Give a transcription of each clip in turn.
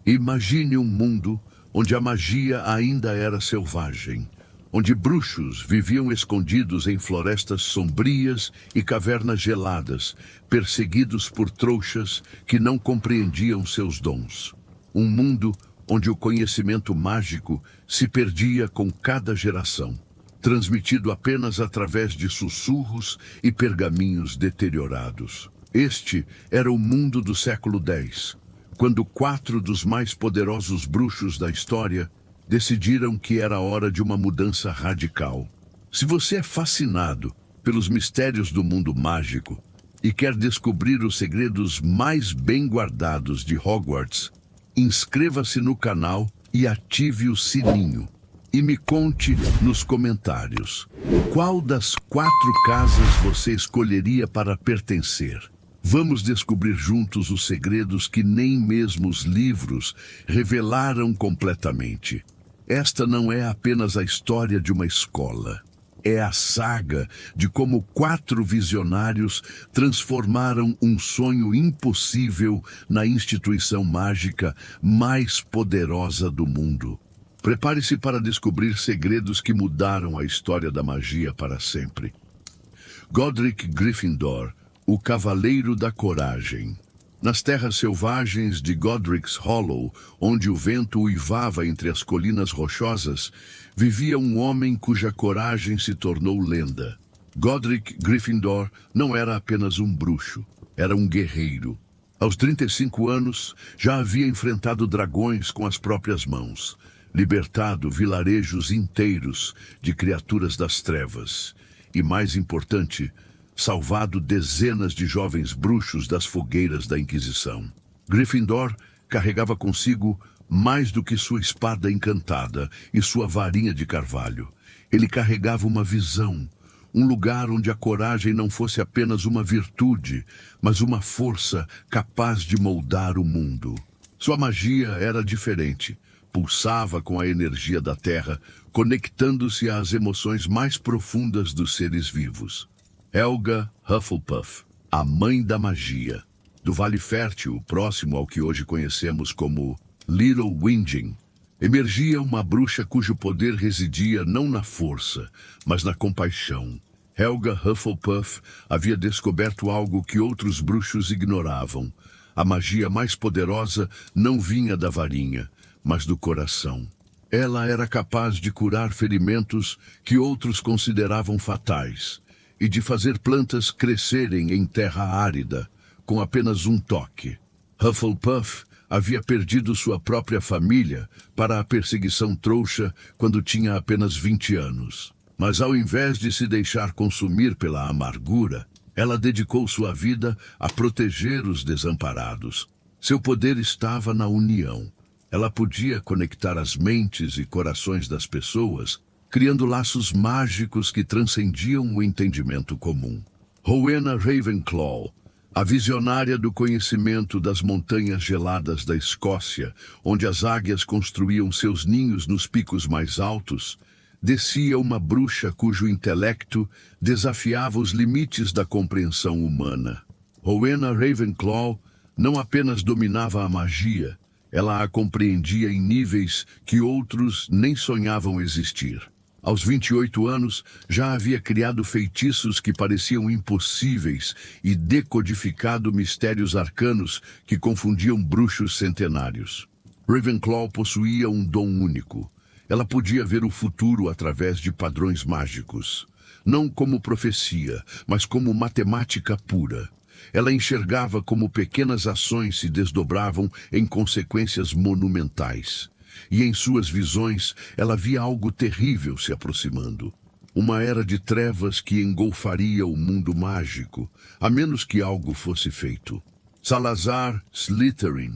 Imagine um mundo onde a magia ainda era selvagem, onde bruxos viviam escondidos em florestas sombrias e cavernas geladas, perseguidos por trouxas que não compreendiam seus dons. Um mundo onde o conhecimento mágico se perdia com cada geração, transmitido apenas através de sussurros e pergaminhos deteriorados. Este era o mundo do século X, quando 4 dos mais poderosos bruxos da história decidiram que era hora de uma mudança radical. Se você é fascinado pelos mistérios do mundo mágico e quer descobrir os segredos mais bem guardados de Hogwarts, inscreva-se no canal e ative o sininho. E me conte nos comentários, qual das 4 casas você escolheria para pertencer? Vamos descobrir juntos os segredos que nem mesmo os livros revelaram completamente. Esta não é apenas a história de uma escola. É a saga de como 4 visionários transformaram um sonho impossível na instituição mágica mais poderosa do mundo. Prepare-se para descobrir segredos que mudaram a história da magia para sempre. Godric Gryffindor, o Cavaleiro da Coragem. Nas terras selvagens de Godric's Hollow, onde o vento uivava entre as colinas rochosas, vivia um homem cuja coragem se tornou lenda. Godric Gryffindor não era apenas um bruxo, era um guerreiro. Aos 35 anos, já havia enfrentado dragões com as próprias mãos, libertado vilarejos inteiros de criaturas das trevas e, mais importante, salvado dezenas de jovens bruxos das fogueiras da Inquisição. Gryffindor carregava consigo mais do que sua espada encantada e sua varinha de carvalho. Ele carregava uma visão, um lugar onde a coragem não fosse apenas uma virtude, mas uma força capaz de moldar o mundo. Sua magia era diferente. Pulsava com a energia da terra, conectando-se às emoções mais profundas dos seres vivos. Helga Hufflepuff, a mãe da magia, do Vale Fértil, próximo ao que hoje conhecemos como Little Whinging, emergia uma bruxa cujo poder residia não na força, mas na compaixão. Helga Hufflepuff havia descoberto algo que outros bruxos ignoravam. A magia mais poderosa não vinha da varinha, mas do coração. Ela era capaz de curar ferimentos que outros consideravam fatais e de fazer plantas crescerem em terra árida, com apenas um toque. Hufflepuff havia perdido sua própria família para a perseguição trouxa quando tinha apenas 20 anos. Mas ao invés de se deixar consumir pela amargura, ela dedicou sua vida a proteger os desamparados. Seu poder estava na união. Ela podia conectar as mentes e corações das pessoas, criando laços mágicos que transcendiam o entendimento comum. Rowena Ravenclaw, a visionária do conhecimento das montanhas geladas da Escócia, onde as águias construíam seus ninhos nos picos mais altos, descia uma bruxa cujo intelecto desafiava os limites da compreensão humana. Rowena Ravenclaw não apenas dominava a magia, ela a compreendia em níveis que outros nem sonhavam existir. Aos 28 anos, já havia criado feitiços que pareciam impossíveis e decodificado mistérios arcanos que confundiam bruxos centenários. Ravenclaw possuía um dom único. Ela podia ver o futuro através de padrões mágicos. Não como profecia, mas como matemática pura. Ela enxergava como pequenas ações se desdobravam em consequências monumentais. E em suas visões, ela via algo terrível se aproximando. Uma era de trevas que engolfaria o mundo mágico, a menos que algo fosse feito. Salazar Slytherin,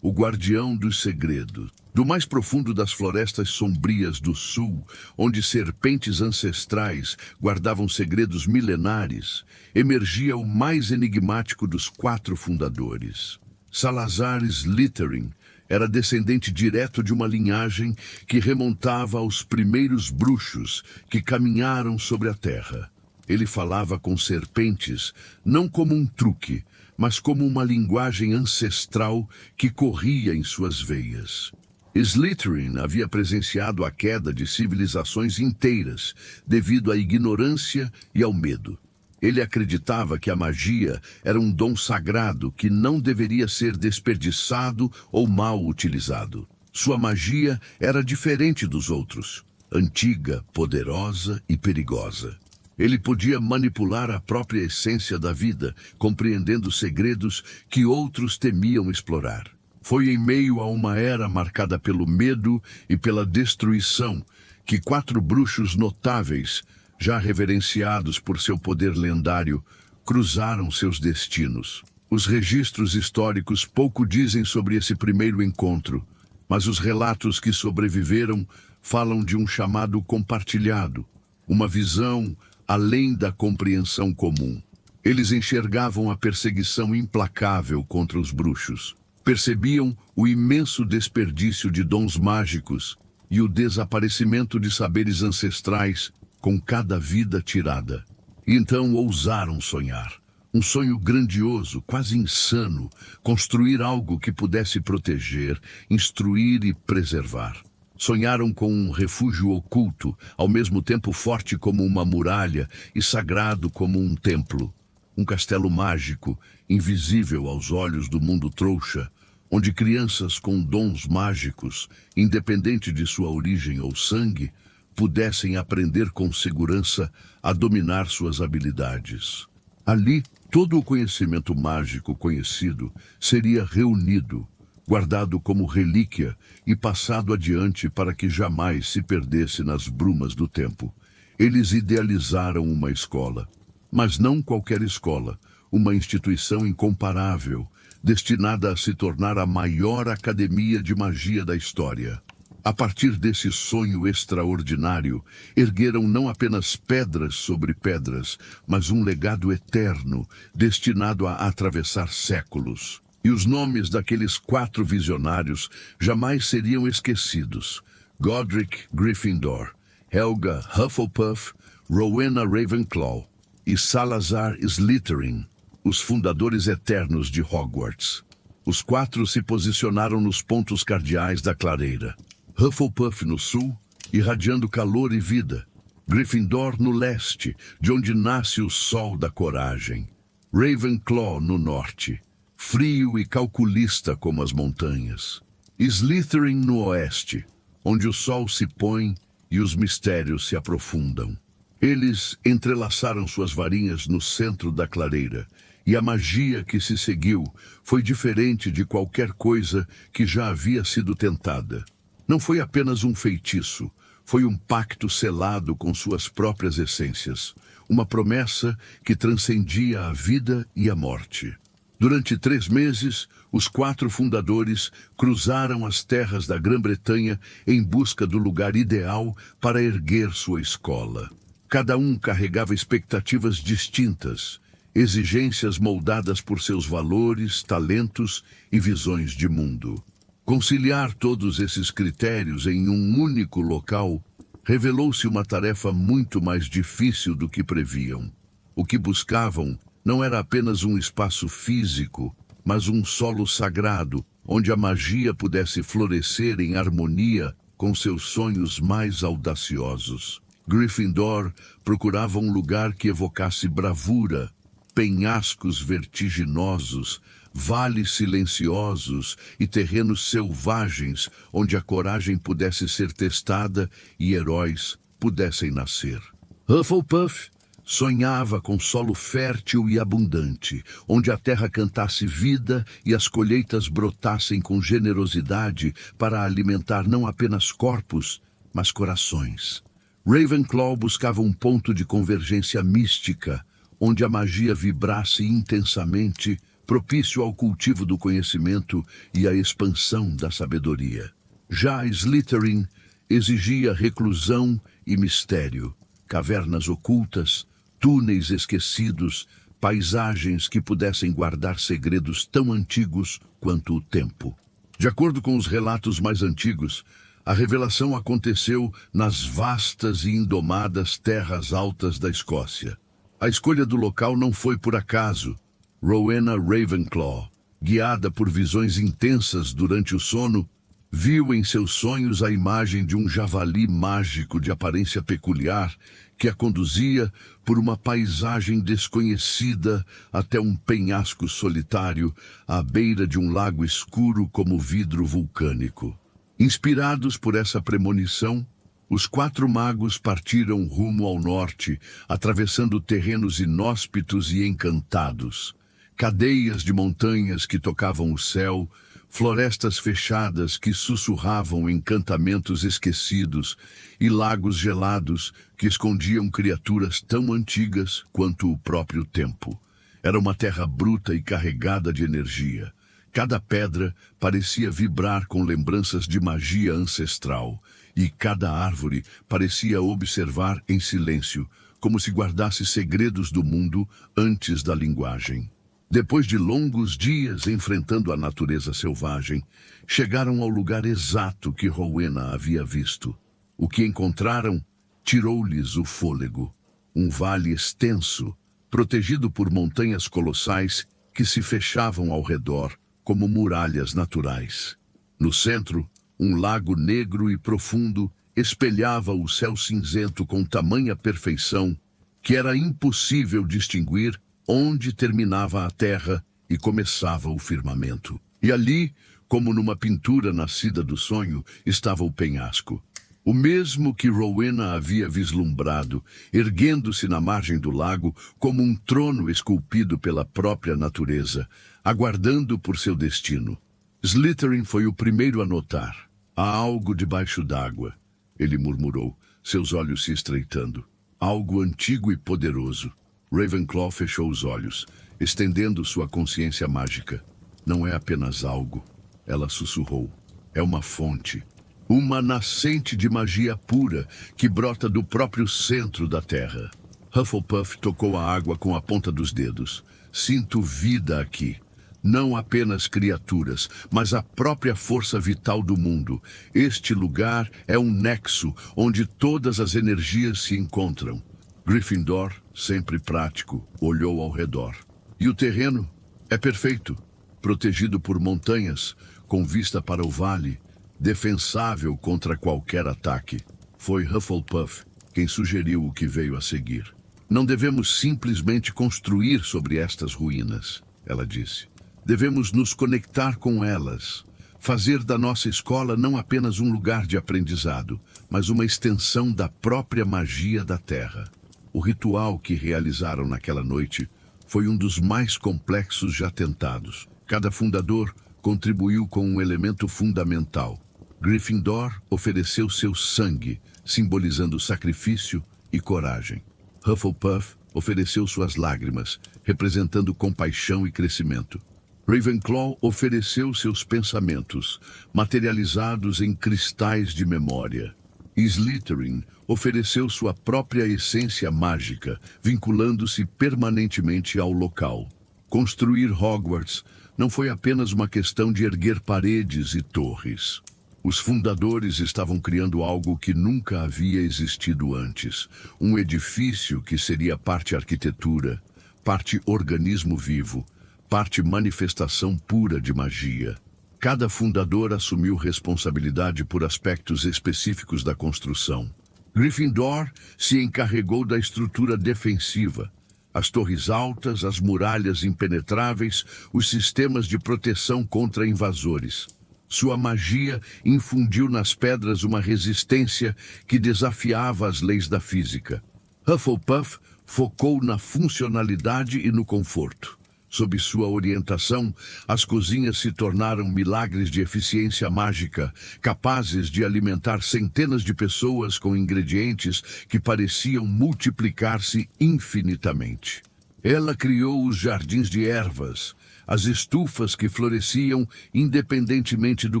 o guardião dos segredos, do mais profundo das florestas sombrias do sul, onde serpentes ancestrais guardavam segredos milenares, emergia o mais enigmático dos 4 fundadores. Salazar Slytherin era descendente direto de uma linhagem que remontava aos primeiros bruxos que caminharam sobre a terra. Ele falava com serpentes, não como um truque, mas como uma linguagem ancestral que corria em suas veias. Slytherin havia presenciado a queda de civilizações inteiras devido à ignorância e ao medo. Ele acreditava que a magia era um dom sagrado que não deveria ser desperdiçado ou mal utilizado. Sua magia era diferente dos outros, antiga, poderosa e perigosa. Ele podia manipular a própria essência da vida, compreendendo segredos que outros temiam explorar. Foi em meio a uma era marcada pelo medo e pela destruição que 4 bruxos notáveis, já reverenciados por seu poder lendário, cruzaram seus destinos. Os registros históricos pouco dizem sobre esse primeiro encontro, mas os relatos que sobreviveram falam de um chamado compartilhado, uma visão além da compreensão comum. Eles enxergavam a perseguição implacável contra os bruxos. Percebiam o imenso desperdício de dons mágicos e o desaparecimento de saberes ancestrais com cada vida tirada. E então ousaram sonhar. Um sonho grandioso, quase insano, construir algo que pudesse proteger, instruir e preservar. Sonharam com um refúgio oculto, ao mesmo tempo forte como uma muralha e sagrado como um templo. Um castelo mágico, invisível aos olhos do mundo trouxa, onde crianças com dons mágicos, independente de sua origem ou sangue, pudessem aprender com segurança a dominar suas habilidades. Ali, todo o conhecimento mágico conhecido seria reunido, guardado como relíquia e passado adiante para que jamais se perdesse nas brumas do tempo. Eles idealizaram uma escola, mas não qualquer escola, uma instituição incomparável, destinada a se tornar a maior academia de magia da história. A partir desse sonho extraordinário, ergueram não apenas pedras sobre pedras, mas um legado eterno, destinado a atravessar séculos. E os nomes daqueles 4 visionários jamais seriam esquecidos. Godric Gryffindor, Helga Hufflepuff, Rowena Ravenclaw e Salazar Slytherin, os fundadores eternos de Hogwarts. Os 4 se posicionaram nos pontos cardeais da clareira. Hufflepuff no sul, irradiando calor e vida. Gryffindor no leste, de onde nasce o sol da coragem. Ravenclaw no norte, frio e calculista como as montanhas. Slytherin no oeste, onde o sol se põe e os mistérios se aprofundam. Eles entrelaçaram suas varinhas no centro da clareira, e a magia que se seguiu foi diferente de qualquer coisa que já havia sido tentada. Não foi apenas um feitiço, foi um pacto selado com suas próprias essências, uma promessa que transcendia a vida e a morte. Durante 3 meses, os 4 fundadores cruzaram as terras da Grã-Bretanha em busca do lugar ideal para erguer sua escola. Cada um carregava expectativas distintas, exigências moldadas por seus valores, talentos e visões de mundo. Conciliar todos esses critérios em um único local revelou-se uma tarefa muito mais difícil do que previam. O que buscavam não era apenas um espaço físico, mas um solo sagrado, onde a magia pudesse florescer em harmonia com seus sonhos mais audaciosos. Gryffindor procurava um lugar que evocasse bravura, penhascos vertiginosos, vales silenciosos e terrenos selvagens onde a coragem pudesse ser testada e heróis pudessem nascer. Hufflepuff sonhava com solo fértil e abundante, onde a terra cantasse vida e as colheitas brotassem com generosidade para alimentar não apenas corpos, mas corações. Ravenclaw buscava um ponto de convergência mística, onde a magia vibrasse intensamente, propício ao cultivo do conhecimento e à expansão da sabedoria. Já Slytherin exigia reclusão e mistério, cavernas ocultas, túneis esquecidos, paisagens que pudessem guardar segredos tão antigos quanto o tempo. De acordo com os relatos mais antigos, a revelação aconteceu nas vastas e indomadas terras altas da Escócia. A escolha do local não foi por acaso. Rowena Ravenclaw, guiada por visões intensas durante o sono, viu em seus sonhos a imagem de um javali mágico de aparência peculiar que a conduzia por uma paisagem desconhecida até um penhasco solitário à beira de um lago escuro como vidro vulcânico. Inspirados por essa premonição, os 4 magos partiram rumo ao norte, atravessando terrenos inóspitos e encantados. Cadeias de montanhas que tocavam o céu, florestas fechadas que sussurravam encantamentos esquecidos e lagos gelados que escondiam criaturas tão antigas quanto o próprio tempo. Era uma terra bruta e carregada de energia. Cada pedra parecia vibrar com lembranças de magia ancestral, e cada árvore parecia observar em silêncio, como se guardasse segredos do mundo antes da linguagem. Depois de longos dias enfrentando a natureza selvagem, chegaram ao lugar exato que Rowena havia visto. O que encontraram tirou-lhes o fôlego. Um vale extenso, protegido por montanhas colossais que se fechavam ao redor como muralhas naturais. No centro, um lago negro e profundo espelhava o céu cinzento com tamanha perfeição que era impossível distinguir onde terminava a terra e começava o firmamento. E ali, como numa pintura nascida do sonho, estava o penhasco. O mesmo que Rowena havia vislumbrado, erguendo-se na margem do lago como um trono esculpido pela própria natureza, aguardando por seu destino. Slytherin foi o primeiro a notar. Há algo debaixo d'água, ele murmurou, seus olhos se estreitando. Algo antigo e poderoso. Ravenclaw fechou os olhos, estendendo sua consciência mágica. Não é apenas algo, ela sussurrou. É uma fonte. Uma nascente de magia pura que brota do próprio centro da Terra. Hufflepuff tocou a água com a ponta dos dedos. Sinto vida aqui. Não apenas criaturas, mas a própria força vital do mundo. Este lugar é um nexo onde todas as energias se encontram. Gryffindor, sempre prático, olhou ao redor. E o terreno é perfeito, protegido por montanhas, com vista para o vale, defensável contra qualquer ataque. Foi Hufflepuff quem sugeriu o que veio a seguir. Não devemos simplesmente construir sobre estas ruínas, ela disse. Devemos nos conectar com elas, fazer da nossa escola não apenas um lugar de aprendizado, mas uma extensão da própria magia da Terra. O ritual que realizaram naquela noite foi um dos mais complexos já tentados. Cada fundador contribuiu com um elemento fundamental. Gryffindor ofereceu seu sangue, simbolizando sacrifício e coragem. Hufflepuff ofereceu suas lágrimas, representando compaixão e crescimento. Ravenclaw ofereceu seus pensamentos, materializados em cristais de memória. Slytherin ofereceu sua própria essência mágica, vinculando-se permanentemente ao local. Construir Hogwarts não foi apenas uma questão de erguer paredes e torres. Os fundadores estavam criando algo que nunca havia existido antes. Um edifício que seria parte arquitetura, parte organismo vivo, parte manifestação pura de magia. Cada fundador assumiu responsabilidade por aspectos específicos da construção. Gryffindor se encarregou da estrutura defensiva, as torres altas, as muralhas impenetráveis, os sistemas de proteção contra invasores. Sua magia infundiu nas pedras uma resistência que desafiava as leis da física. Hufflepuff focou na funcionalidade e no conforto. Sob sua orientação, as cozinhas se tornaram milagres de eficiência mágica, capazes de alimentar centenas de pessoas com ingredientes que pareciam multiplicar-se infinitamente. Ela criou os jardins de ervas, as estufas que floresciam independentemente do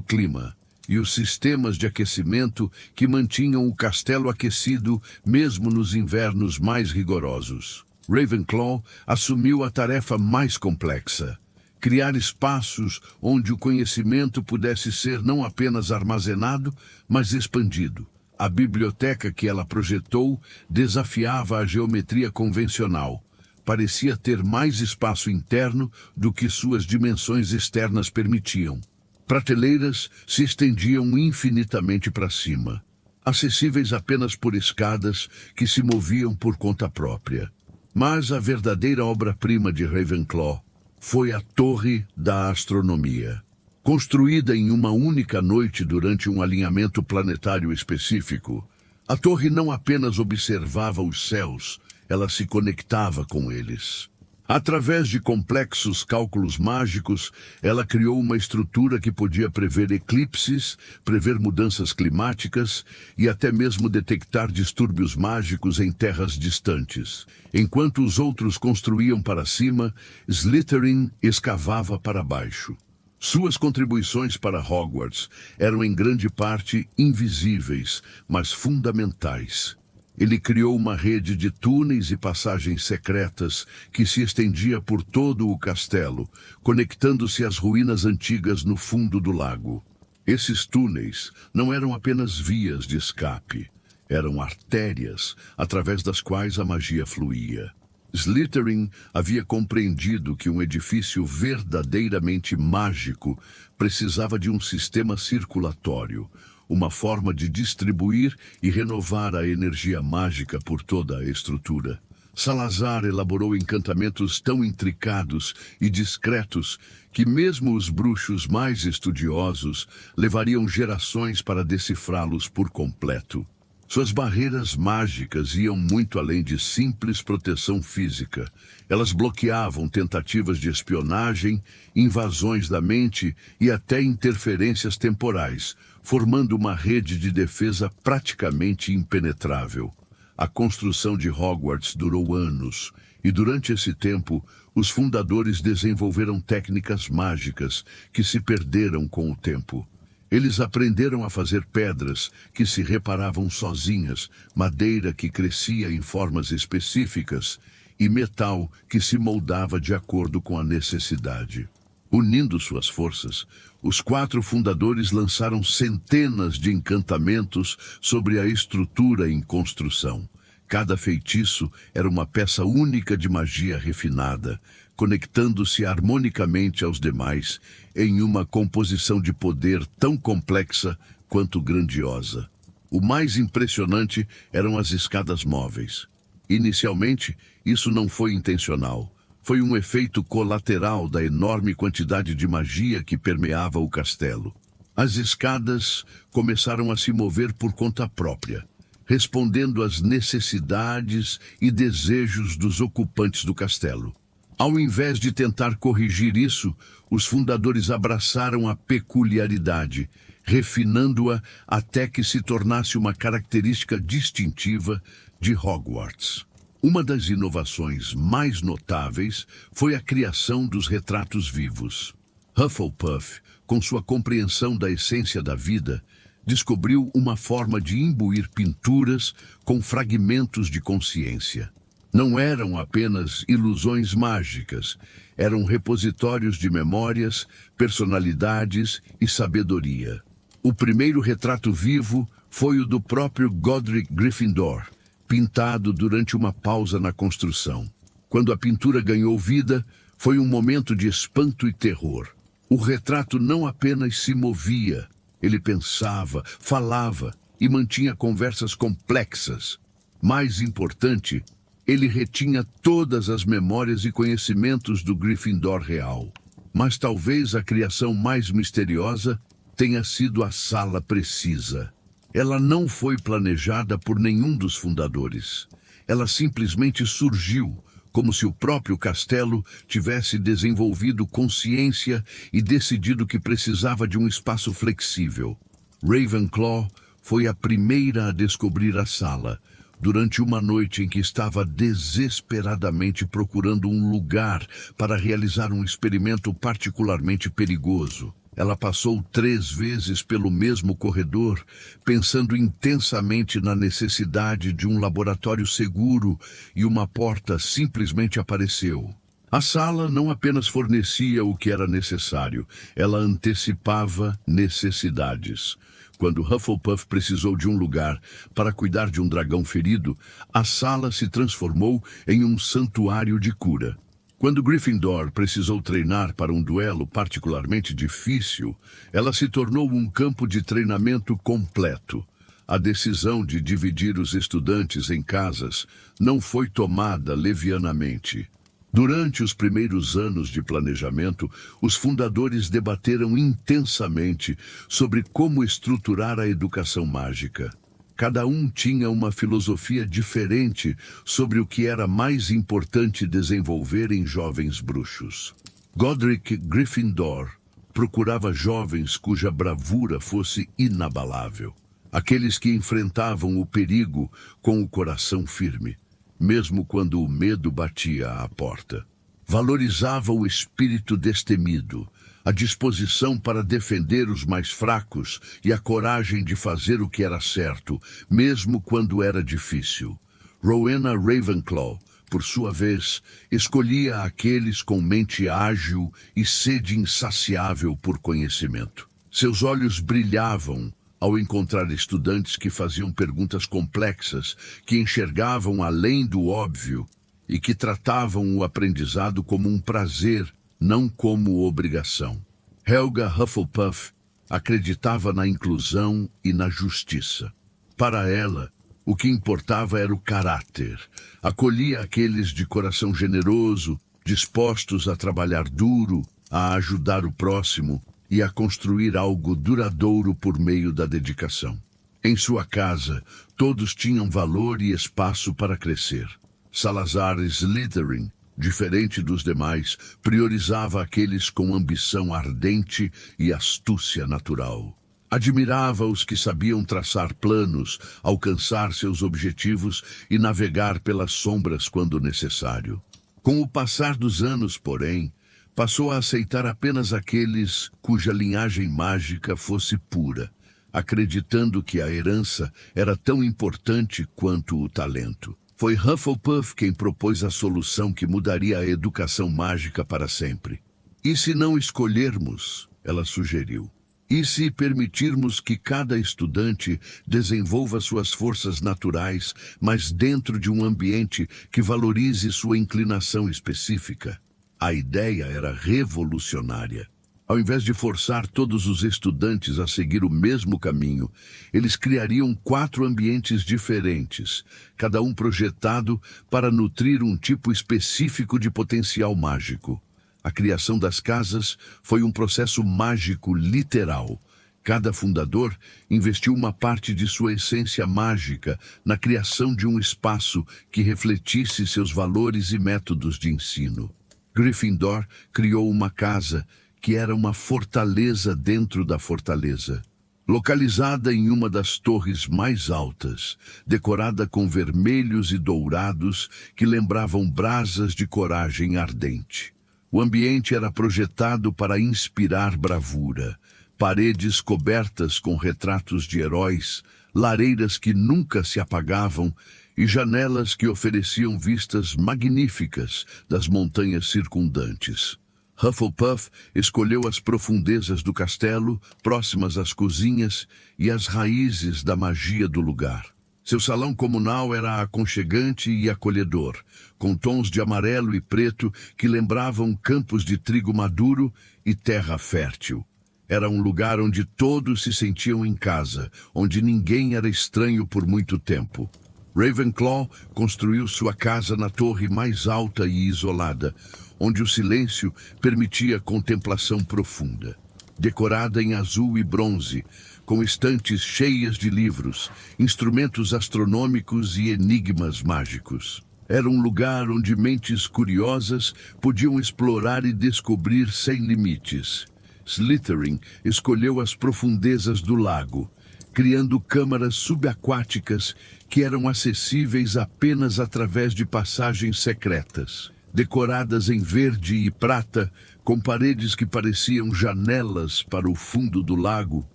clima, e os sistemas de aquecimento que mantinham o castelo aquecido mesmo nos invernos mais rigorosos. Ravenclaw assumiu a tarefa mais complexa: criar espaços onde o conhecimento pudesse ser não apenas armazenado, mas expandido. A biblioteca que ela projetou desafiava a geometria convencional, parecia ter mais espaço interno do que suas dimensões externas permitiam. Prateleiras se estendiam infinitamente para cima, acessíveis apenas por escadas que se moviam por conta própria. Mas a verdadeira obra-prima de Ravenclaw foi a Torre da Astronomia. Construída em uma única noite durante um alinhamento planetário específico, a torre não apenas observava os céus, ela se conectava com eles. Através de complexos cálculos mágicos, ela criou uma estrutura que podia prever eclipses, prever mudanças climáticas e até mesmo detectar distúrbios mágicos em terras distantes. Enquanto os outros construíam para cima, Slytherin escavava para baixo. Suas contribuições para Hogwarts eram em grande parte invisíveis, mas fundamentais. Ele criou uma rede de túneis e passagens secretas que se estendia por todo o castelo, conectando-se às ruínas antigas no fundo do lago. Esses túneis não eram apenas vias de escape, eram artérias através das quais a magia fluía. Slytherin havia compreendido que um edifício verdadeiramente mágico precisava de um sistema circulatório, uma forma de distribuir e renovar a energia mágica por toda a estrutura. Salazar elaborou encantamentos tão intricados e discretos que mesmo os bruxos mais estudiosos levariam gerações para decifrá-los por completo. Suas barreiras mágicas iam muito além de simples proteção física. Elas bloqueavam tentativas de espionagem, invasões da mente e até interferências temporais, formando uma rede de defesa praticamente impenetrável. A construção de Hogwarts durou anos, e durante esse tempo, os fundadores desenvolveram técnicas mágicas que se perderam com o tempo. Eles aprenderam a fazer pedras que se reparavam sozinhas, madeira que crescia em formas específicas e metal que se moldava de acordo com a necessidade. Unindo suas forças, os 4 fundadores lançaram centenas de encantamentos sobre a estrutura em construção. Cada feitiço era uma peça única de magia refinada, conectando-se harmonicamente aos demais em uma composição de poder tão complexa quanto grandiosa. O mais impressionante eram as escadas móveis. Inicialmente, isso não foi intencional. Foi um efeito colateral da enorme quantidade de magia que permeava o castelo. As escadas começaram a se mover por conta própria, respondendo às necessidades e desejos dos ocupantes do castelo. Ao invés de tentar corrigir isso, os fundadores abraçaram a peculiaridade, refinando-a até que se tornasse uma característica distintiva de Hogwarts. Uma das inovações mais notáveis foi a criação dos retratos vivos. Hufflepuff, com sua compreensão da essência da vida, descobriu uma forma de imbuir pinturas com fragmentos de consciência. Não eram apenas ilusões mágicas, eram repositórios de memórias, personalidades e sabedoria. O primeiro retrato vivo foi o do próprio Godric Gryffindor, pintado durante uma pausa na construção. Quando a pintura ganhou vida, foi um momento de espanto e terror. O retrato não apenas se movia, ele pensava, falava e mantinha conversas complexas. Mais importante, ele retinha todas as memórias e conhecimentos do Gryffindor real. Mas talvez a criação mais misteriosa tenha sido a Sala Precisa. Ela não foi planejada por nenhum dos fundadores. Ela simplesmente surgiu, como se o próprio castelo tivesse desenvolvido consciência e decidido que precisava de um espaço flexível. Ravenclaw foi a primeira a descobrir a sala, durante uma noite em que estava desesperadamente procurando um lugar para realizar um experimento particularmente perigoso. Ela passou 3 vezes pelo mesmo corredor, pensando intensamente na necessidade de um laboratório seguro, e uma porta simplesmente apareceu. A sala não apenas fornecia o que era necessário, ela antecipava necessidades. Quando Hufflepuff precisou de um lugar para cuidar de um dragão ferido, a sala se transformou em um santuário de cura. Quando Gryffindor precisou treinar para um duelo particularmente difícil, ela se tornou um campo de treinamento completo. A decisão de dividir os estudantes em casas não foi tomada levianamente. Durante os primeiros anos de planejamento, os fundadores debateram intensamente sobre como estruturar a educação mágica. Cada um tinha uma filosofia diferente sobre o que era mais importante desenvolver em jovens bruxos. Godric Gryffindor procurava jovens cuja bravura fosse inabalável. Aqueles que enfrentavam o perigo com o coração firme, mesmo quando o medo batia à porta. Valorizava o espírito destemido, a disposição para defender os mais fracos e a coragem de fazer o que era certo, mesmo quando era difícil. Rowena Ravenclaw, por sua vez, escolhia aqueles com mente ágil e sede insaciável por conhecimento. Seus olhos brilhavam ao encontrar estudantes que faziam perguntas complexas, que enxergavam além do óbvio e que tratavam o aprendizado como um prazer, não como obrigação. Helga Hufflepuff acreditava na inclusão e na justiça. Para ela, o que importava era o caráter. Acolhia aqueles de coração generoso, dispostos a trabalhar duro, a ajudar o próximo e a construir algo duradouro por meio da dedicação. Em sua casa, todos tinham valor e espaço para crescer. Salazar Slytherin, diferente dos demais, priorizava aqueles com ambição ardente e astúcia natural. Admirava os que sabiam traçar planos, alcançar seus objetivos e navegar pelas sombras quando necessário. Com o passar dos anos, porém, passou a aceitar apenas aqueles cuja linhagem mágica fosse pura, acreditando que a herança era tão importante quanto o talento. Foi Hufflepuff quem propôs a solução que mudaria a educação mágica para sempre. E se não escolhermos, ela sugeriu, e se permitirmos que cada estudante desenvolva suas forças naturais, mas dentro de um ambiente que valorize sua inclinação específica? A ideia era revolucionária. Ao invés de forçar todos os estudantes a seguir o mesmo caminho, eles criariam 4 ambientes diferentes, cada um projetado para nutrir um tipo específico de potencial mágico. A criação das casas foi um processo mágico literal. Cada fundador investiu uma parte de sua essência mágica na criação de um espaço que refletisse seus valores e métodos de ensino. Gryffindor criou uma casa que era uma fortaleza dentro da fortaleza. Localizada em uma das torres mais altas, decorada com vermelhos e dourados que lembravam brasas de coragem ardente. O ambiente era projetado para inspirar bravura. Paredes cobertas com retratos de heróis, lareiras que nunca se apagavam e janelas que ofereciam vistas magníficas das montanhas circundantes. Hufflepuff escolheu as profundezas do castelo, próximas às cozinhas e às raízes da magia do lugar. Seu salão comunal era aconchegante e acolhedor, com tons de amarelo e preto que lembravam campos de trigo maduro e terra fértil. Era um lugar onde todos se sentiam em casa, onde ninguém era estranho por muito tempo. Ravenclaw construiu sua casa na torre mais alta e isolada, onde o silêncio permitia contemplação profunda. Decorada em azul e bronze, com estantes cheias de livros, instrumentos astronômicos e enigmas mágicos. Era um lugar onde mentes curiosas podiam explorar e descobrir sem limites. Slytherin escolheu as profundezas do lago, criando câmaras subaquáticas que eram acessíveis apenas através de passagens secretas. Decoradas em verde e prata, com paredes que pareciam janelas para o fundo do lago,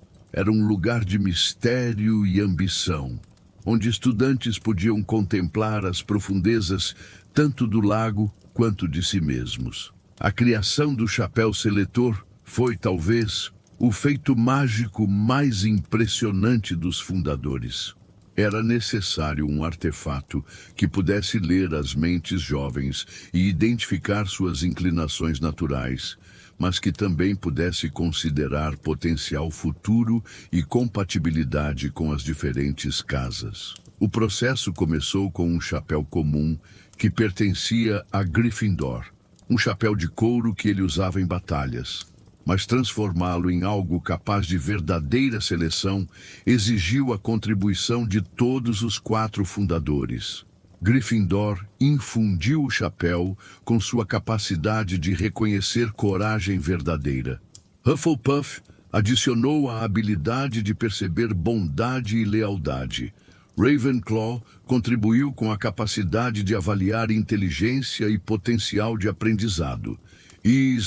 era um lugar de mistério e ambição, onde estudantes podiam contemplar as profundezas tanto do lago quanto de si mesmos. A criação do chapéu seletor foi, talvez, o feito mágico mais impressionante dos fundadores. Era necessário um artefato que pudesse ler as mentes jovens e identificar suas inclinações naturais, mas que também pudesse considerar potencial futuro e compatibilidade com as diferentes casas. O processo começou com um chapéu comum que pertencia a Gryffindor, um chapéu de couro que ele usava em batalhas. Mas transformá-lo em algo capaz de verdadeira seleção exigiu a contribuição de todos os 4 fundadores. Gryffindor infundiu o chapéu com sua capacidade de reconhecer coragem verdadeira. Hufflepuff adicionou a habilidade de perceber bondade e lealdade. Ravenclaw contribuiu com a capacidade de avaliar inteligência e potencial de aprendizado. E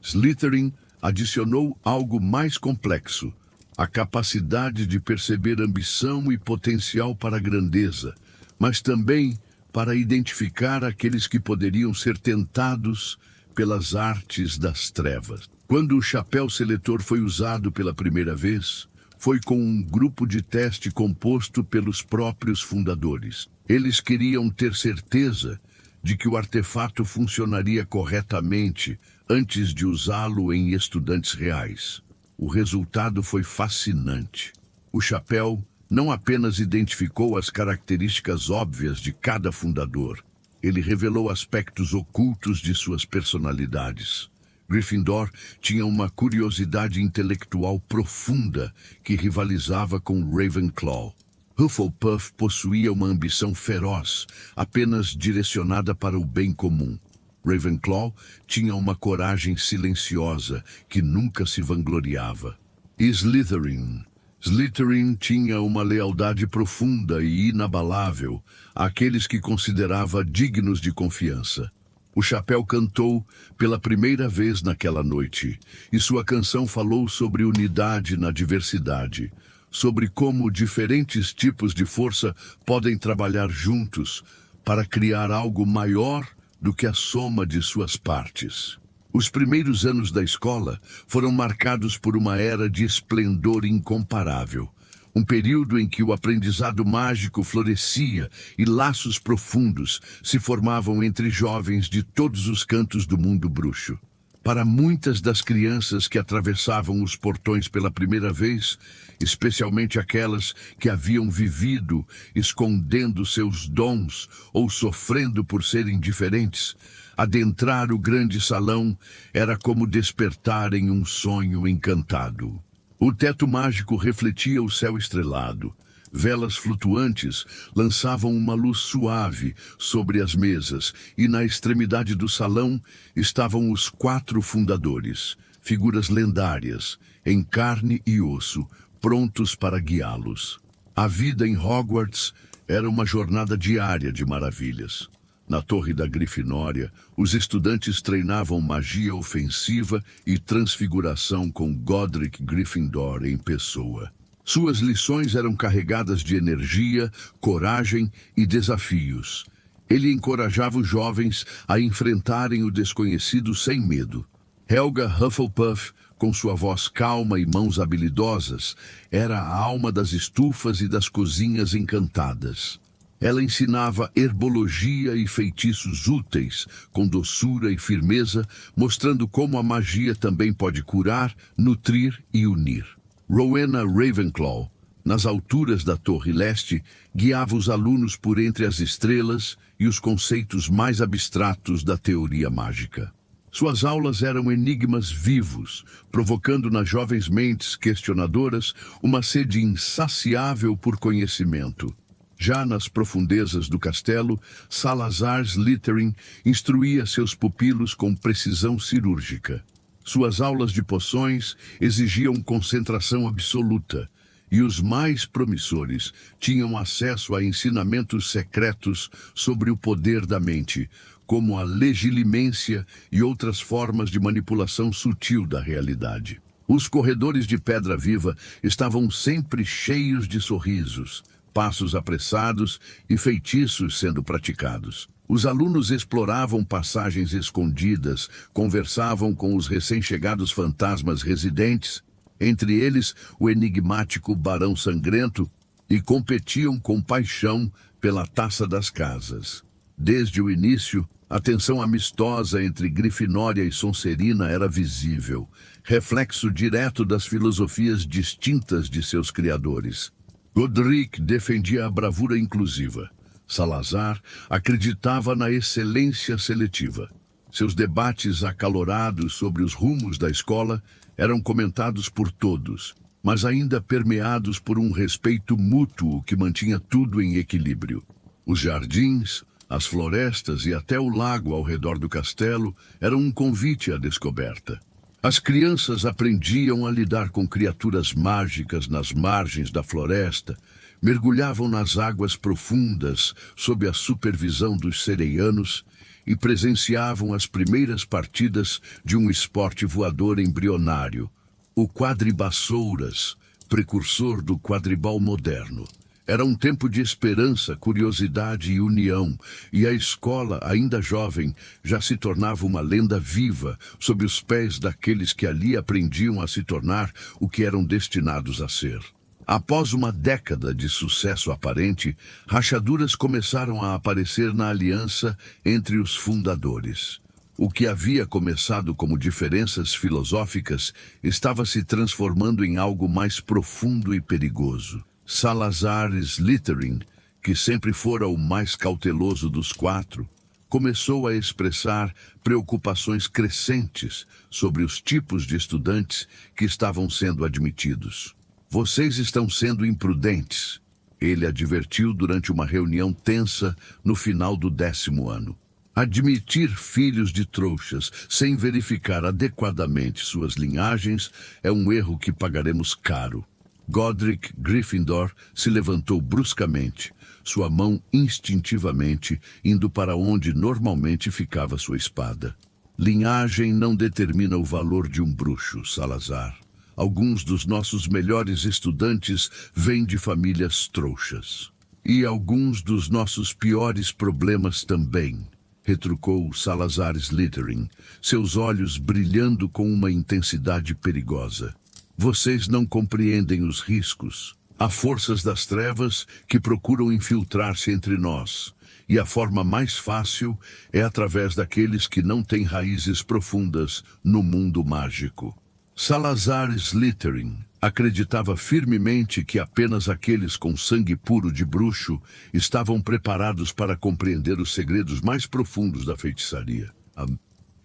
Slytherin adicionou algo mais complexo, a capacidade de perceber ambição e potencial para a grandeza, mas também para identificar aqueles que poderiam ser tentados pelas artes das trevas. Quando o chapéu seletor foi usado pela primeira vez, foi com um grupo de teste composto pelos próprios fundadores. Eles queriam ter certeza de que o artefato funcionaria corretamente antes de usá-lo em estudantes reais. O resultado foi fascinante. O chapéu não apenas identificou as características óbvias de cada fundador, ele revelou aspectos ocultos de suas personalidades. Gryffindor tinha uma curiosidade intelectual profunda que rivalizava com Ravenclaw. Hufflepuff possuía uma ambição feroz, apenas direcionada para o bem comum. Ravenclaw tinha uma coragem silenciosa que nunca se vangloriava. E Slytherin tinha uma lealdade profunda e inabalável àqueles que considerava dignos de confiança. O chapéu cantou pela primeira vez naquela noite, e sua canção falou sobre unidade na diversidade, sobre como diferentes tipos de força podem trabalhar juntos para criar algo maior do que a soma de suas partes. Os primeiros anos da escola foram marcados por uma era de esplendor incomparável, um período em que o aprendizado mágico florescia e laços profundos se formavam entre jovens de todos os cantos do mundo bruxo. Para muitas das crianças que atravessavam os portões pela primeira vez, especialmente aquelas que haviam vivido escondendo seus dons ou sofrendo por serem diferentes, adentrar o grande salão era como despertar em um sonho encantado. O teto mágico refletia o céu estrelado. Velas flutuantes lançavam uma luz suave sobre as mesas e na extremidade do salão estavam os 4 fundadores, figuras lendárias, em carne e osso, prontos para guiá-los. A vida em Hogwarts era uma jornada diária de maravilhas. Na Torre da Grifinória, os estudantes treinavam magia ofensiva e transfiguração com Godric Gryffindor em pessoa. Suas lições eram carregadas de energia, coragem e desafios. Ele encorajava os jovens a enfrentarem o desconhecido sem medo. Helga Hufflepuff, com sua voz calma e mãos habilidosas, era a alma das estufas e das cozinhas encantadas. Ela ensinava herbologia e feitiços úteis, com doçura e firmeza, mostrando como a magia também pode curar, nutrir e unir. Rowena Ravenclaw, nas alturas da Torre Leste, guiava os alunos por entre as estrelas e os conceitos mais abstratos da teoria mágica. Suas aulas eram enigmas vivos, provocando nas jovens mentes questionadoras uma sede insaciável por conhecimento. Já nas profundezas do castelo, Salazar Slytherin instruía seus pupilos com precisão cirúrgica. Suas aulas de poções exigiam concentração absoluta, e os mais promissores tinham acesso a ensinamentos secretos sobre o poder da mente, como a legilimência e outras formas de manipulação sutil da realidade. Os corredores de Pedra Viva estavam sempre cheios de sorrisos, passos apressados e feitiços sendo praticados. Os alunos exploravam passagens escondidas, conversavam com os recém-chegados fantasmas residentes, entre eles o enigmático Barão Sangrento, e competiam com paixão pela taça das casas. Desde o início, a tensão amistosa entre Grifinória e Sonserina era visível, reflexo direto das filosofias distintas de seus criadores. Godric defendia a bravura inclusiva. Salazar acreditava na excelência seletiva. Seus debates acalorados sobre os rumos da escola eram comentados por todos, mas ainda permeados por um respeito mútuo que mantinha tudo em equilíbrio. Os jardins, as florestas e até o lago ao redor do castelo eram um convite à descoberta. As crianças aprendiam a lidar com criaturas mágicas nas margens da floresta, mergulhavam nas águas profundas sob a supervisão dos sereianos e presenciavam as primeiras partidas de um esporte voador embrionário, o quadribassouras, precursor do quadribol moderno. Era um tempo de esperança, curiosidade e união, e a escola, ainda jovem, já se tornava uma lenda viva sob os pés daqueles que ali aprendiam a se tornar o que eram destinados a ser. Após uma década de sucesso aparente, rachaduras começaram a aparecer na aliança entre os fundadores. O que havia começado como diferenças filosóficas estava se transformando em algo mais profundo e perigoso. Salazar Slytherin, que sempre fora o mais cauteloso dos quatro, começou a expressar preocupações crescentes sobre os tipos de estudantes que estavam sendo admitidos. "Vocês estão sendo imprudentes", ele advertiu durante uma reunião tensa no final do 10º ano. "Admitir filhos de trouxas sem verificar adequadamente suas linhagens é um erro que pagaremos caro." Godric Gryffindor se levantou bruscamente, sua mão instintivamente indo para onde normalmente ficava sua espada. "Linhagem não determina o valor de um bruxo, Salazar. Alguns dos nossos melhores estudantes vêm de famílias trouxas. E alguns dos nossos piores problemas também", retrucou Salazar Slytherin, seus olhos brilhando com uma intensidade perigosa. "Vocês não compreendem os riscos. Há forças das trevas que procuram infiltrar-se entre nós, e a forma mais fácil é através daqueles que não têm raízes profundas no mundo mágico." Salazar Slytherin acreditava firmemente que apenas aqueles com sangue puro de bruxo estavam preparados para compreender os segredos mais profundos da feitiçaria.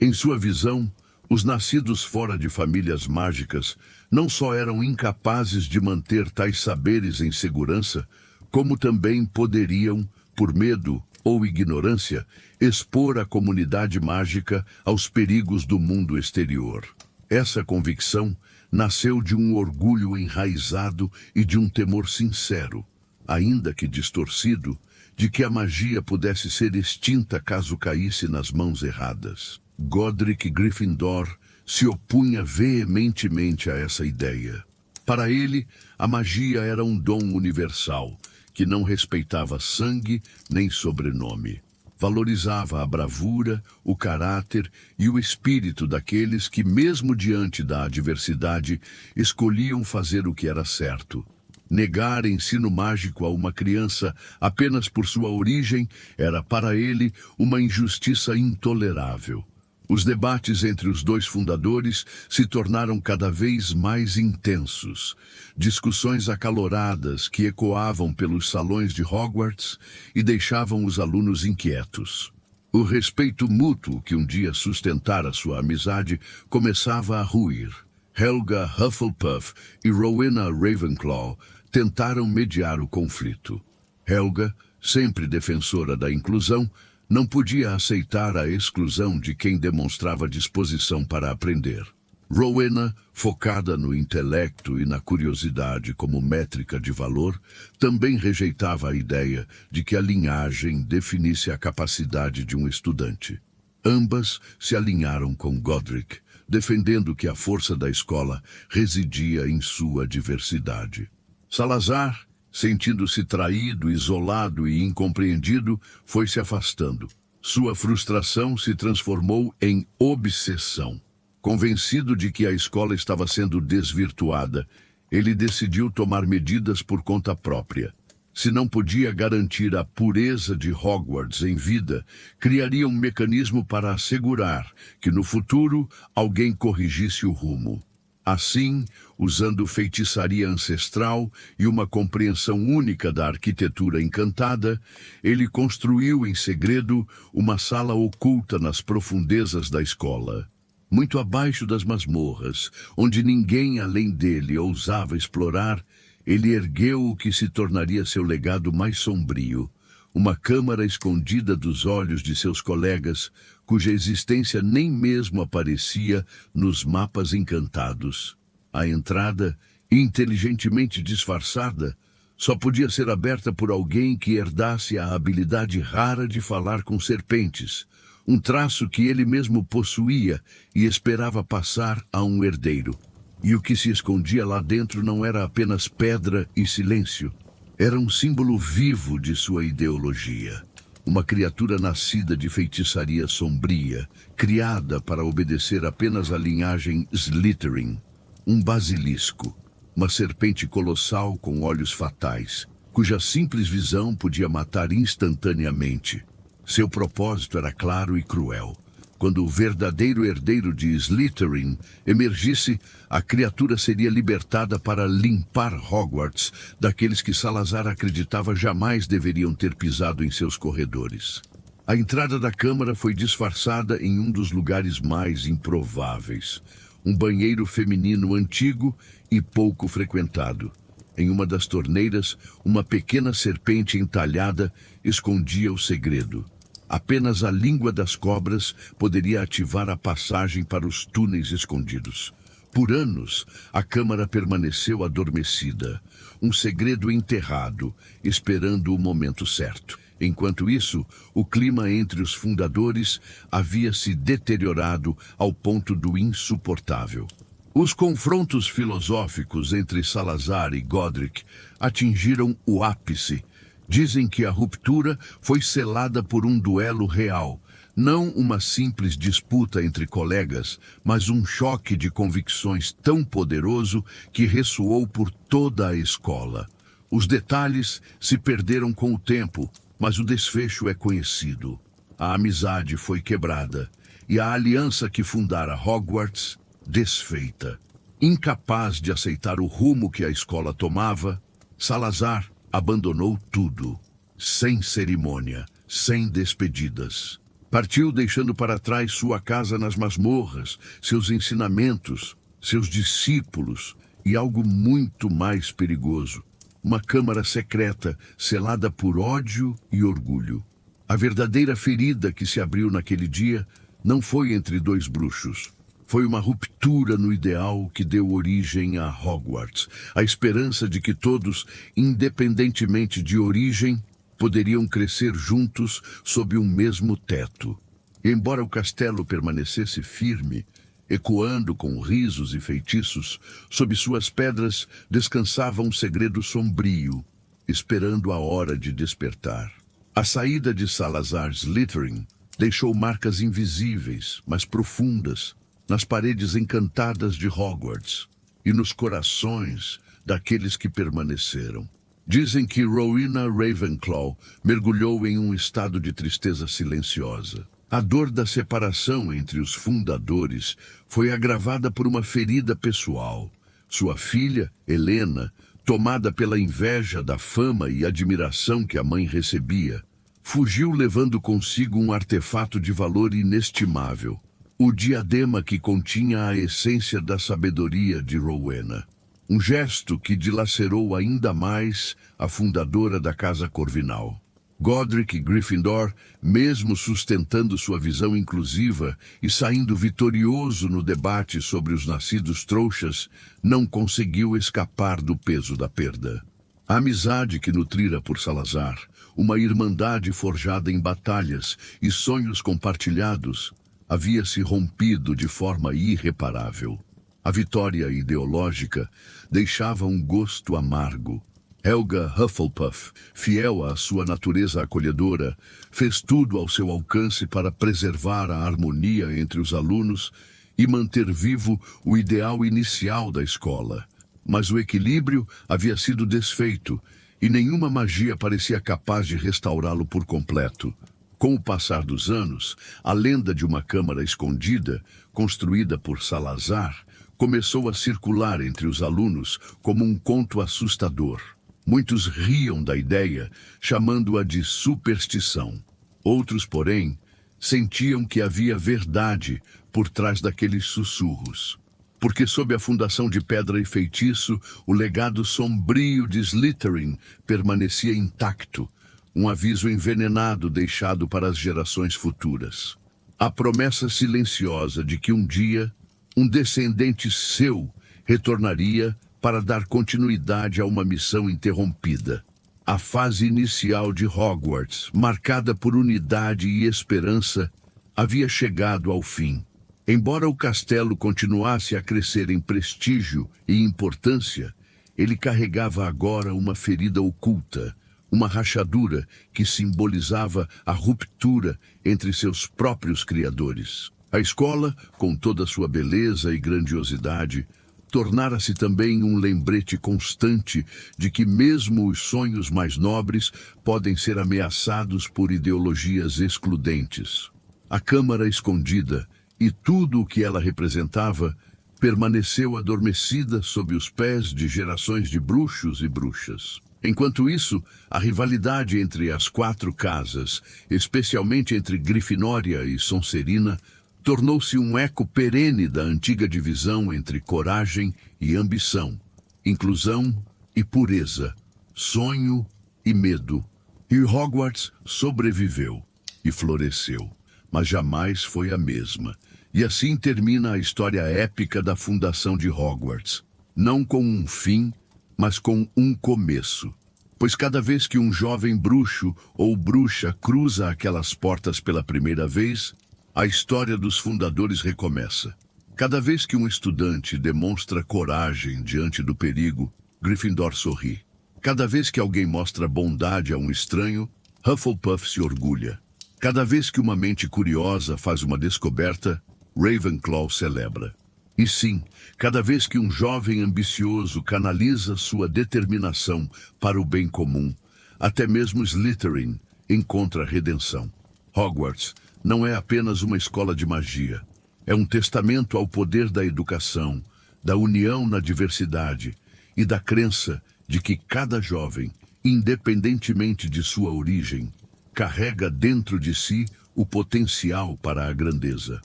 Em sua visão, os nascidos fora de famílias mágicas não só eram incapazes de manter tais saberes em segurança, como também poderiam, por medo ou ignorância, expor a comunidade mágica aos perigos do mundo exterior. Essa convicção nasceu de um orgulho enraizado e de um temor sincero, ainda que distorcido, de que a magia pudesse ser extinta caso caísse nas mãos erradas. Godric Gryffindor se opunha veementemente a essa ideia. Para ele, a magia era um dom universal, que não respeitava sangue nem sobrenome. Valorizava a bravura, o caráter e o espírito daqueles que, mesmo diante da adversidade, escolhiam fazer o que era certo. Negar ensino mágico a uma criança apenas por sua origem era para ele uma injustiça intolerável. Os debates entre os dois fundadores se tornaram cada vez mais intensos. Discussões acaloradas que ecoavam pelos salões de Hogwarts e deixavam os alunos inquietos. O respeito mútuo que um dia sustentara sua amizade começava a ruir. Helga Hufflepuff e Rowena Ravenclaw tentaram mediar o conflito. Helga, sempre defensora da inclusão, não podia aceitar a exclusão de quem demonstrava disposição para aprender. Rowena, focada no intelecto e na curiosidade como métrica de valor, também rejeitava a ideia de que a linhagem definisse a capacidade de um estudante. Ambas se alinharam com Godric, defendendo que a força da escola residia em sua diversidade. Salazar, sentindo-se traído, isolado e incompreendido, foi se afastando. Sua frustração se transformou em obsessão. Convencido de que a escola estava sendo desvirtuada, ele decidiu tomar medidas por conta própria. Se não podia garantir a pureza de Hogwarts em vida, criaria um mecanismo para assegurar que no futuro alguém corrigisse o rumo. Assim, usando feitiçaria ancestral e uma compreensão única da arquitetura encantada, ele construiu em segredo uma sala oculta nas profundezas da escola. Muito abaixo das masmorras, onde ninguém além dele ousava explorar, ele ergueu o que se tornaria seu legado mais sombrio, uma câmara escondida dos olhos de seus colegas, cuja existência nem mesmo aparecia nos mapas encantados. A entrada, inteligentemente disfarçada, só podia ser aberta por alguém que herdasse a habilidade rara de falar com serpentes, um traço que ele mesmo possuía e esperava passar a um herdeiro. E o que se escondia lá dentro não era apenas pedra e silêncio. Era um símbolo vivo de sua ideologia. Uma criatura nascida de feitiçaria sombria, criada para obedecer apenas à linhagem Slytherin. Um basilisco, uma serpente colossal com olhos fatais, cuja simples visão podia matar instantaneamente. Seu propósito era claro e cruel. Quando o verdadeiro herdeiro de Slytherin emergisse, a criatura seria libertada para limpar Hogwarts daqueles que Salazar acreditava jamais deveriam ter pisado em seus corredores. A entrada da câmara foi disfarçada em um dos lugares mais improváveis. Um banheiro feminino antigo e pouco frequentado. Em uma das torneiras, uma pequena serpente entalhada escondia o segredo. Apenas a língua das cobras poderia ativar a passagem para os túneis escondidos. Por anos, a câmara permaneceu adormecida, um segredo enterrado, esperando o momento certo. Enquanto isso, o clima entre os fundadores havia se deteriorado ao ponto do insuportável. Os confrontos filosóficos entre Salazar e Godric atingiram o ápice. Dizem que a ruptura foi selada por um duelo real, não uma simples disputa entre colegas, mas um choque de convicções tão poderoso que ressoou por toda a escola. Os detalhes se perderam com o tempo, mas o desfecho é conhecido. A amizade foi quebrada e a aliança que fundara Hogwarts desfeita. Incapaz de aceitar o rumo que a escola tomava, Salazar abandonou tudo, sem cerimônia, sem despedidas. Partiu deixando para trás sua casa nas masmorras, seus ensinamentos, seus discípulos e algo muito mais perigoso. Uma câmara secreta, selada por ódio e orgulho. A verdadeira ferida que se abriu naquele dia não foi entre dois bruxos. Foi uma ruptura no ideal que deu origem a Hogwarts. A esperança de que todos, independentemente de origem, poderiam crescer juntos sob um mesmo teto. Embora o castelo permanecesse firme, ecoando com risos e feitiços, sob suas pedras descansava um segredo sombrio, esperando a hora de despertar. A saída de Salazar Slytherin deixou marcas invisíveis, mas profundas, nas paredes encantadas de Hogwarts e nos corações daqueles que permaneceram. Dizem que Rowena Ravenclaw mergulhou em um estado de tristeza silenciosa. A dor da separação entre os fundadores foi agravada por uma ferida pessoal. Sua filha, Helena, tomada pela inveja da fama e admiração que a mãe recebia, fugiu levando consigo um artefato de valor inestimável. O diadema que continha a essência da sabedoria de Rowena. Um gesto que dilacerou ainda mais a fundadora da Casa Corvinal. Godric Gryffindor, mesmo sustentando sua visão inclusiva e saindo vitorioso no debate sobre os nascidos trouxas, não conseguiu escapar do peso da perda. A amizade que nutrira por Salazar, uma irmandade forjada em batalhas e sonhos compartilhados, havia se rompido de forma irreparável. A vitória ideológica deixava um gosto amargo. Helga Hufflepuff, fiel à sua natureza acolhedora, fez tudo ao seu alcance para preservar a harmonia entre os alunos e manter vivo o ideal inicial da escola. Mas o equilíbrio havia sido desfeito e nenhuma magia parecia capaz de restaurá-lo por completo. Com o passar dos anos, a lenda de uma câmara escondida, construída por Salazar, começou a circular entre os alunos como um conto assustador. Muitos riam da ideia, chamando-a de superstição. Outros, porém, sentiam que havia verdade por trás daqueles sussurros. Porque sob a fundação de pedra e feitiço, o legado sombrio de Slytherin permanecia intacto, um aviso envenenado deixado para as gerações futuras. A promessa silenciosa de que um dia, um descendente seu retornaria para dar continuidade a uma missão interrompida. A fase inicial de Hogwarts, marcada por unidade e esperança, havia chegado ao fim. Embora o castelo continuasse a crescer em prestígio e importância, ele carregava agora uma ferida oculta, uma rachadura que simbolizava a ruptura entre seus próprios criadores. A escola, com toda sua beleza e grandiosidade, tornara-se também um lembrete constante de que mesmo os sonhos mais nobres podem ser ameaçados por ideologias excludentes. A Câmara Escondida e tudo o que ela representava permaneceu adormecida sob os pés de gerações de bruxos e bruxas. Enquanto isso, a rivalidade entre as quatro casas, especialmente entre Grifinória e Sonserina, tornou-se um eco perene da antiga divisão entre coragem e ambição, inclusão e pureza, sonho e medo. E Hogwarts sobreviveu e floresceu, mas jamais foi a mesma. E assim termina a história épica da fundação de Hogwarts, não com um fim, mas com um começo. Pois cada vez que um jovem bruxo ou bruxa cruza aquelas portas pela primeira vez, a história dos fundadores recomeça. Cada vez que um estudante demonstra coragem diante do perigo, Gryffindor sorri. Cada vez que alguém mostra bondade a um estranho, Hufflepuff se orgulha. Cada vez que uma mente curiosa faz uma descoberta, Ravenclaw celebra. E sim, cada vez que um jovem ambicioso canaliza sua determinação para o bem comum, até mesmo Slytherin encontra redenção. Hogwarts não é apenas uma escola de magia. É um testamento ao poder da educação, da união na diversidade e da crença de que cada jovem, independentemente de sua origem, carrega dentro de si o potencial para a grandeza.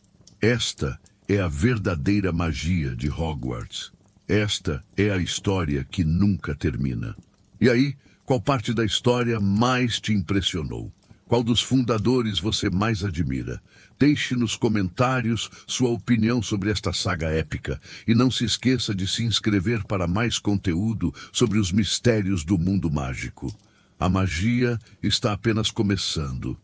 Esta é a verdadeira magia de Hogwarts. Esta é a história que nunca termina. E aí, qual parte da história mais te impressionou? Qual dos fundadores você mais admira? Deixe nos comentários sua opinião sobre esta saga épica e não se esqueça de se inscrever para mais conteúdo sobre os mistérios do mundo mágico. A magia está apenas começando.